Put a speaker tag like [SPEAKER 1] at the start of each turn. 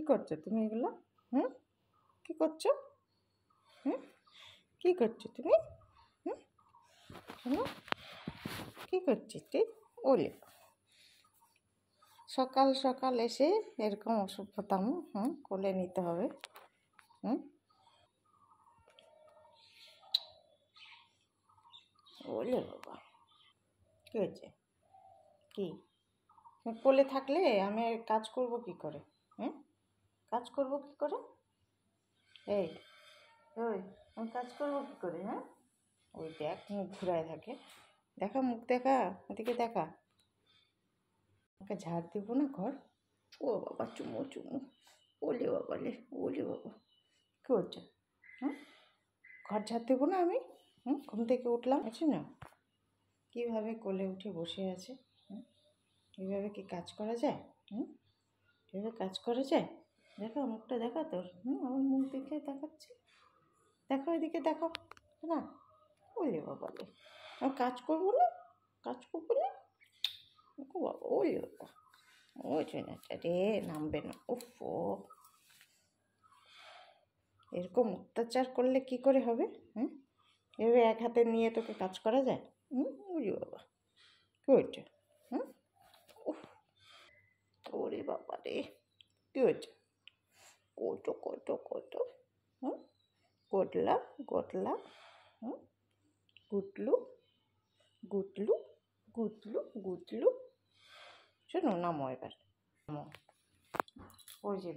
[SPEAKER 1] করছো তুমি এগুলো? হুম, কী করছো? হুম, কী করছো তুমি? হুম, শোনো, কী করছিস তুই? ওলে সকাল সকাল এসে এরকম অসভ্যতাম কোলে নিতে হবে। হুম, ওলে বাবা, কী হয়েছে? কী কোলে থাকলে আমি কাজ করব কি করে? হুম, কাজ করব কি করে? এই ওই আমি কাজ করবো কী করে? হ্যাঁ, ওই দেখ মুখ ঘুরায় থাকে। দেখা মুখ দেখা, ওদিকে দেখা। ওকে ঝাড় দেবো না ঘর? ও বাবা, চুমো চুমো, ওলে বাবা লে, ওলে বাবা, কী হচ্ছে? হুম, ঘর ঝাড় দেবো না আমি? ঘুম থেকে উঠলাম, আছে না কীভাবে কোলে উঠে বসে আছে। এইভাবে কি কাজ করা যায়? এভাবে কাজ করা যায়? দেখা মুখটা দেখা তোর। আমার মুখ দেখে দেখাচ্ছে। দেখো এদিকে দেখো না। ওলে বাবা লে, আমি কাজ করবো না? কাজ করবো না? ও বাবা, ওলে বাবা, ওই না রে, নামবে না। উফো, এরকম অত্যাচার করলে কি করে হবে? এভাবে এক হাতে নিয়ে তোকে কাজ করা যায়? ওরে বাবা, কী হয়েছে? উফ, ওরে বাবা রে, কী হয়েছে? কত কত কত, হুম, গটলা গটলা, গুটলু গুটলু গুটলু গুটলু। শোনো, নামো এবার, নামো। ওই যে